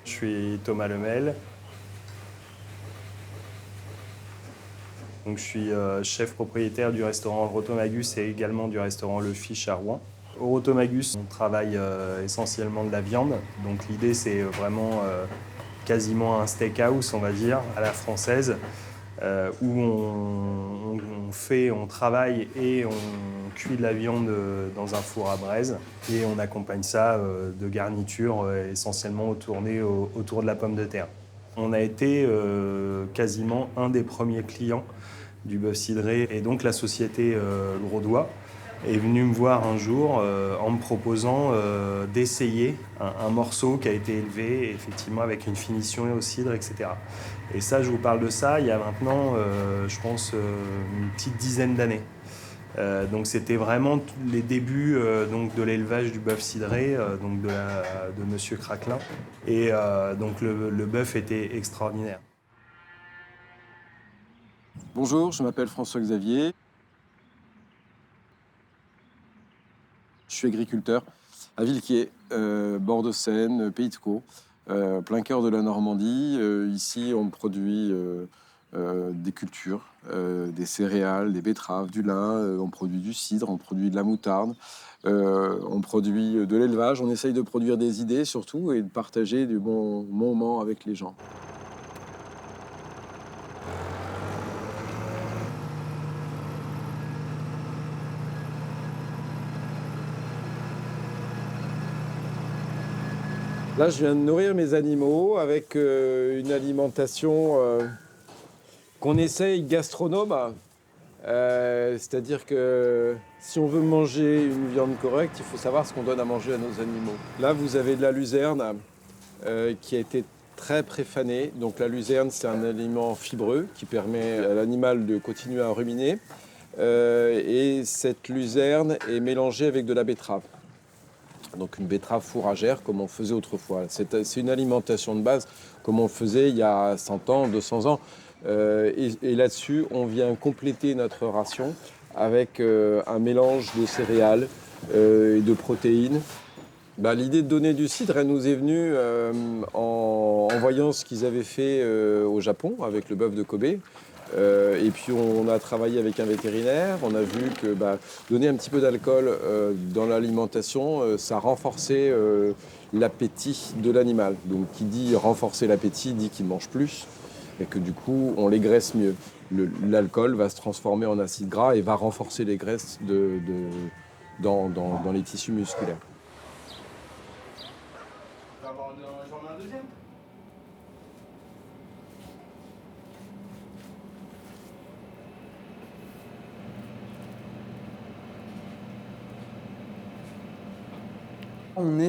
Je suis Thomas Lemel. Donc, je suis chef propriétaire du restaurant Rotomagus et également du restaurant Le Fiche à Rouen. Au Rotomagus, on travaille essentiellement de la viande. Donc l'idée, c'est vraiment quasiment un steakhouse, on va dire, à la française, où on travaille et on cuit de la viande dans un four à braise. Et on accompagne ça de garnitures essentiellement tournées autour de la pomme de terre. On a été quasiment un des premiers clients du bœuf cidré. Et donc la société Gros Doigt est venue me voir un jour en me proposant d'essayer un morceau qui a été élevé, effectivement avec une finition au cidre, etc. Et ça, je vous parle de ça il y a maintenant, je pense, une petite dizaine d'années. Donc c'était vraiment les débuts donc de l'élevage du bœuf cidré, donc de Monsieur Craquelin. Et donc le bœuf était extraordinaire. Bonjour, je m'appelle François-Xavier. Je suis agriculteur à Villequier, bord de Seine, Pays de Caux, plein cœur de la Normandie. Ici, on produit des cultures, des céréales, des betteraves, du lin, on produit du cidre, on produit de la moutarde, on produit de l'élevage. On essaye de produire des idées surtout et de partager du bon moment avec les gens. Là, je viens de nourrir mes animaux avec une alimentation qu'on essaye gastronome. C'est-à-dire que si on veut manger une viande correcte, il faut savoir ce qu'on donne à manger à nos animaux. Là, vous avez de la luzerne qui a été très préfanée. Donc la luzerne, c'est un aliment fibreux qui permet à l'animal de continuer à ruminer. Et cette luzerne est mélangée avec de la betterave. Donc une betterave fourragère comme on faisait autrefois. C'est une alimentation de base comme on faisait il y a 100 ans, 200 ans. Et là-dessus, on vient compléter notre ration avec un mélange de céréales et de protéines. L'idée de donner du cidre, elle nous est venue en voyant ce qu'ils avaient fait au Japon avec le bœuf de Kobe. Et puis on a travaillé avec un vétérinaire, on a vu que donner un petit peu d'alcool dans l'alimentation, ça renforçait l'appétit de l'animal. Donc qui dit renforcer l'appétit dit qu'il mange plus et que du coup on les graisse mieux. L'alcool va se transformer en acide gras et va renforcer les graisses dans les tissus musculaires. J'en mets un deuxième. On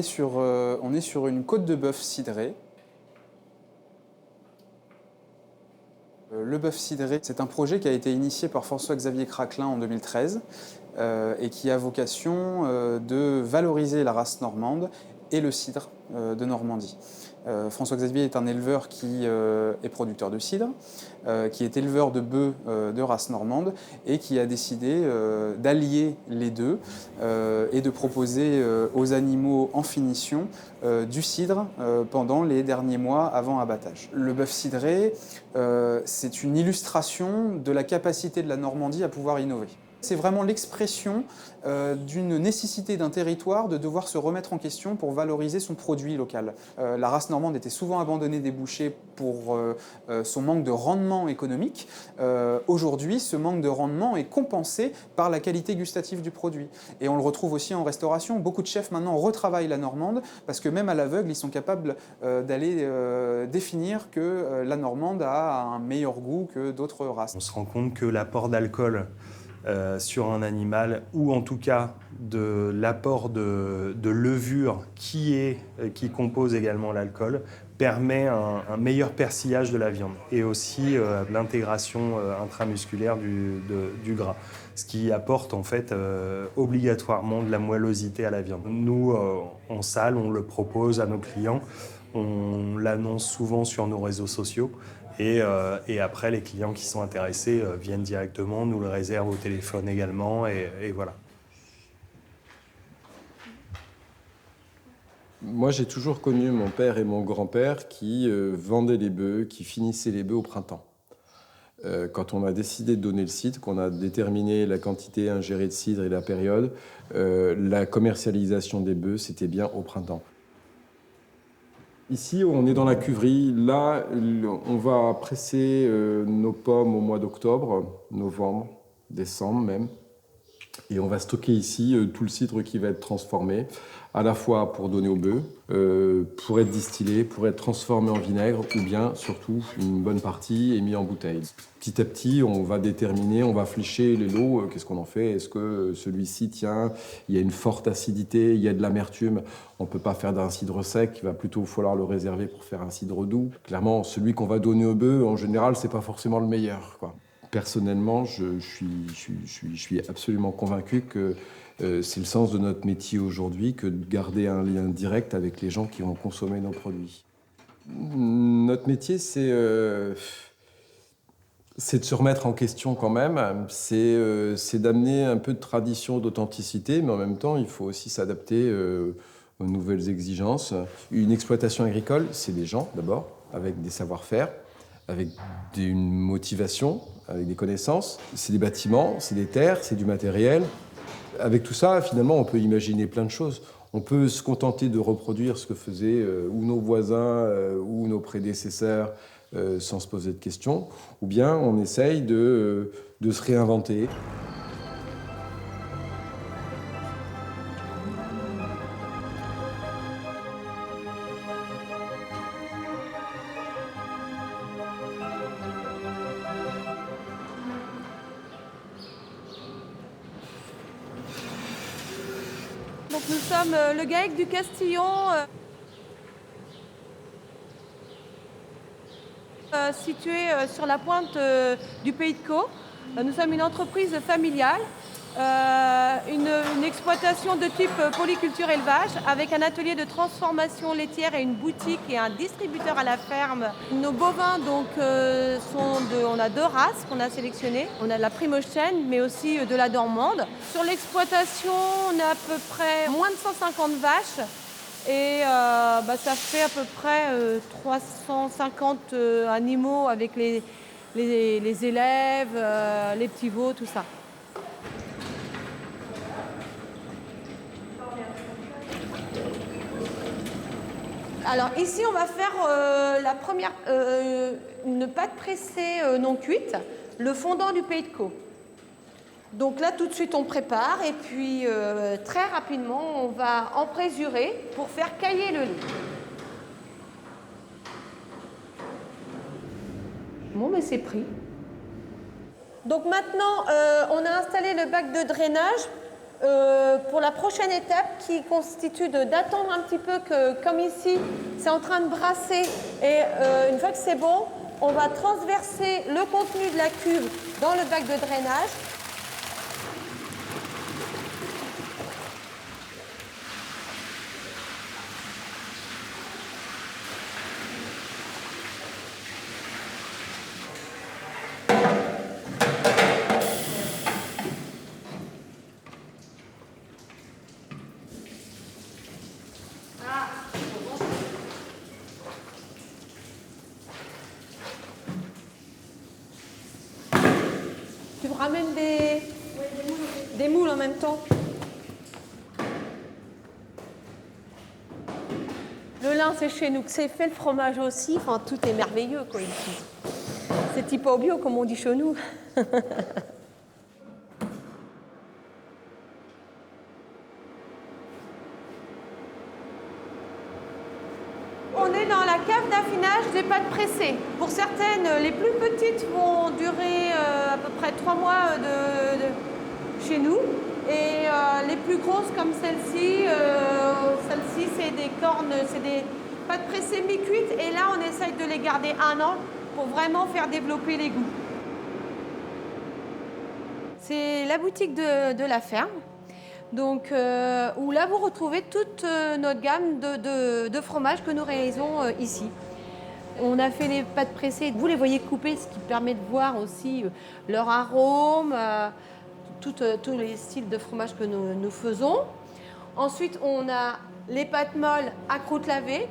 est sur une côte de bœuf cidré. Le bœuf cidré, c'est un projet qui a été initié par François-Xavier Craquelin en 2013 et qui a vocation de valoriser la race normande et le cidre de Normandie. François-Xavier est un éleveur qui est producteur de cidre, qui est éleveur de bœufs de race normande et qui a décidé d'allier les deux et de proposer aux animaux en finition du cidre pendant les derniers mois avant abattage. Le bœuf cidré, c'est une illustration de la capacité de la Normandie à pouvoir innover. C'est vraiment l'expression d'une nécessité d'un territoire de devoir se remettre en question pour valoriser son produit local. La race normande était souvent abandonnée des bouchers pour son manque de rendement économique. Aujourd'hui, ce manque de rendement est compensé par la qualité gustative du produit. Et on le retrouve aussi en restauration. Beaucoup de chefs maintenant retravaillent la normande parce que même à l'aveugle, ils sont capables d'aller définir que la normande a un meilleur goût que d'autres races. On se rend compte que l'apport d'alcool sur un animal, ou en tout cas de l'apport de levure qui compose également l'alcool, permet un meilleur persillage de la viande et aussi l'intégration intramusculaire du gras, ce qui apporte en fait obligatoirement de la moellosité à la viande. Nous, en salle, on le propose à nos clients, on l'annonce souvent sur nos réseaux sociaux. Et après, les clients qui sont intéressés viennent directement, nous le réservent au téléphone également, et voilà. Moi, j'ai toujours connu mon père et mon grand-père qui vendaient les bœufs, qui finissaient les bœufs au printemps. Quand on a décidé de donner le site, qu'on a déterminé la quantité ingérée de cidre et la période, la commercialisation des bœufs, c'était bien au printemps. Ici, on est dans la cuverie. Là, on va presser nos pommes au mois d'octobre, novembre, décembre même. Et on va stocker ici tout le cidre qui va être transformé, à la fois pour donner au bœuf, pour être distillé, pour être transformé en vinaigre, ou bien, surtout, une bonne partie est mise en bouteille. Petit à petit, on va déterminer, on va flécher les lots. Qu'est-ce qu'on en fait? Est-ce que celui-ci tient? Il y a une forte acidité, il y a de l'amertume. On ne peut pas faire d'un cidre sec, il va plutôt falloir le réserver pour faire un cidre doux. Clairement, celui qu'on va donner au bœuf, en général, ce n'est pas forcément le meilleur, quoi. Personnellement, je suis absolument convaincu que c'est le sens de notre métier aujourd'hui que de garder un lien direct avec les gens qui vont consommer nos produits. Notre métier, c'est de se remettre en question quand même, c'est d'amener un peu de tradition, d'authenticité, mais en même temps, il faut aussi s'adapter aux nouvelles exigences. Une exploitation agricole, c'est des gens d'abord, avec des savoir-faire, avec une motivation, avec des connaissances. C'est des bâtiments, c'est des terres, c'est du matériel. Avec tout ça, finalement, on peut imaginer plein de choses. On peut se contenter de reproduire ce que faisaient ou nos voisins ou nos prédécesseurs sans se poser de questions, ou bien on essaye de se réinventer. Donc nous sommes le GAEC du Castillon, situé sur la pointe du Pays de Caux. Nous sommes une entreprise familiale, une exploitation de type polyculture élevage avec un atelier de transformation laitière et une boutique et un distributeur à la ferme. Nos bovins donc, on a 2 races qu'on a sélectionnées. On a de la Primostienne mais aussi de la Normande. Sur l'exploitation, on a à peu près moins de 150 vaches. Et ça fait à peu près 350 animaux avec les élèves, les petits veaux, tout ça. Alors ici, on va faire la première, une pâte pressée non cuite, le fondant du Pays de Caux. Donc là, tout de suite, on prépare et puis très rapidement, on va emprésurer pour faire cailler le lait. Bon, mais c'est pris. Donc maintenant, on a installé le bac de drainage pour la prochaine étape qui constitue d'attendre un petit peu que, comme ici, c'est en train de brasser. Et une fois que c'est bon, on va transverser le contenu de la cuve dans le bac de drainage. Tu me ramènes des moules en même temps. Le lin, c'est chez nous. C'est fait le fromage aussi. Enfin, tout est merveilleux, quoi, ici. C'est typo bio, comme on dit chez nous. On est dans la cave d'affinage des pâtes pressées. Pour certaines, les plus petites vont durer à peu près 3 mois chez nous. Et les plus grosses comme celle-ci, c'est des cornes, c'est des pâtes pressées mi-cuites. Et là, on essaye de les garder 1 an pour vraiment faire développer les goûts. C'est la boutique de la ferme, donc, où là vous retrouvez toute notre gamme de fromages que nous réalisons ici. On a fait les pâtes pressées, vous les voyez coupées, ce qui permet de voir aussi leur arôme, tous les styles de fromage que nous faisons. Ensuite, on a les pâtes molles à croûte lavée.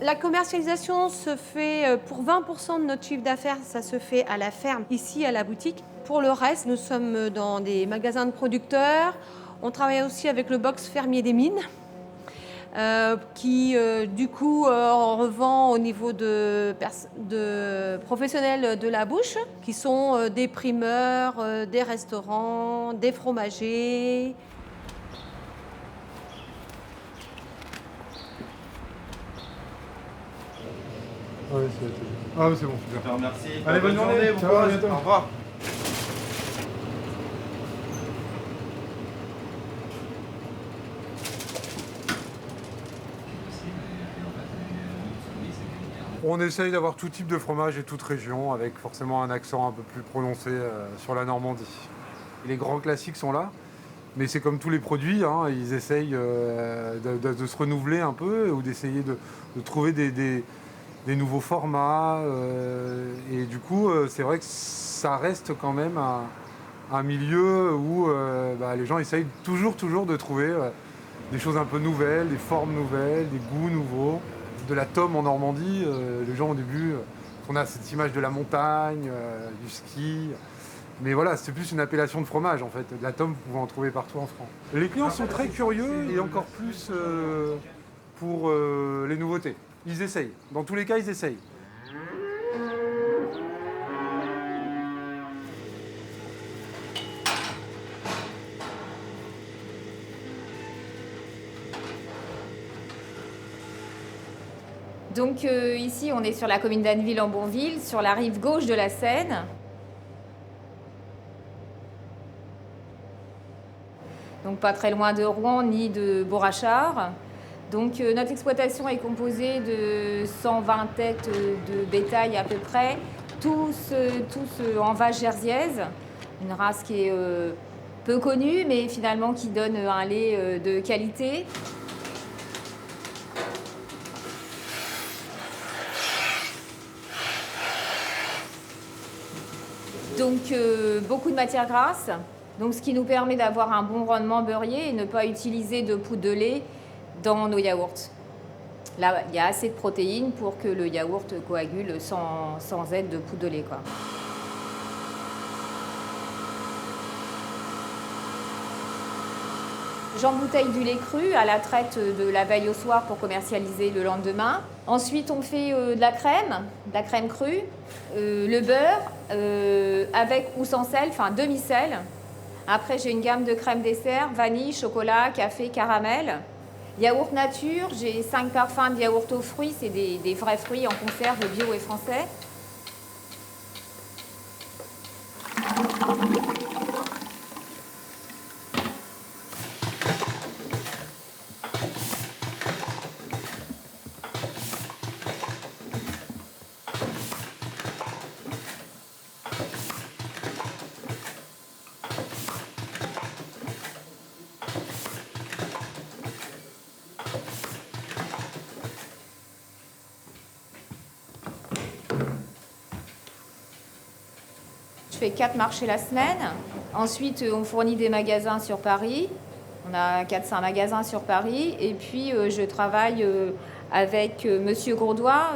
La commercialisation se fait pour 20% de notre chiffre d'affaires, ça se fait à la ferme, ici à la boutique. Pour le reste, nous sommes dans des magasins de producteurs. On travaille aussi avec le box fermier des mines, qui du coup revend au niveau de professionnels de la bouche, qui sont des primeurs, des restaurants, des fromagers. Ouais, ah, c'est bon, super. Je te remercie. Allez, bonne journée, bon Ciao, courage. à bientôt. Au revoir. On essaye d'avoir tout type de fromage et toute région, avec forcément un accent un peu plus prononcé sur la Normandie. Les grands classiques sont là, mais c'est comme tous les produits, hein, ils essayent de se renouveler un peu ou d'essayer de trouver des nouveaux formats. Et du coup, c'est vrai que ça reste quand même un milieu où les gens essayent toujours de trouver des choses un peu nouvelles, des formes nouvelles, des goûts nouveaux. De la tome en Normandie, les gens au début, on a cette image de la montagne, du ski. Mais voilà, c'est plus une appellation de fromage en fait. De la tome, vous pouvez en trouver partout en France. Les clients sont très curieux et encore plus pour les nouveautés. Ils essayent. Dans tous les cas, ils essayent. Donc ici, on est sur la commune d'Anneville-en-Bourville, sur la rive gauche de la Seine. Donc pas très loin de Rouen ni de Beaurachard. Donc notre exploitation est composée de 120 têtes de bétail à peu près, tous en vache jersiaise, une race qui est peu connue mais finalement qui donne un lait de qualité. Donc beaucoup de matière grasse, donc ce qui nous permet d'avoir un bon rendement beurrier et ne pas utiliser de poudre de lait dans nos yaourts. Là, il y a assez de protéines pour que le yaourt coagule sans aide de poudre de lait, quoi. J'embouteille du lait cru à la traite de la veille au soir pour commercialiser le lendemain. Ensuite, on fait de la crème crue, le beurre avec ou sans sel, enfin demi-sel. Après, j'ai une gamme de crème dessert, vanille, chocolat, café, caramel. Yaourt nature, j'ai 5 parfums de yaourt aux fruits, c'est des vrais fruits en conserve bio et français. Je fais 4 marchés la semaine. Ensuite, on fournit des magasins sur Paris. On a 400 magasins sur Paris. Et puis, je travaille avec Monsieur Gourdois.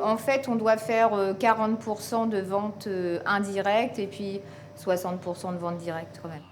En fait, on doit faire 40% de vente indirecte et puis 60% de vente directe quand même.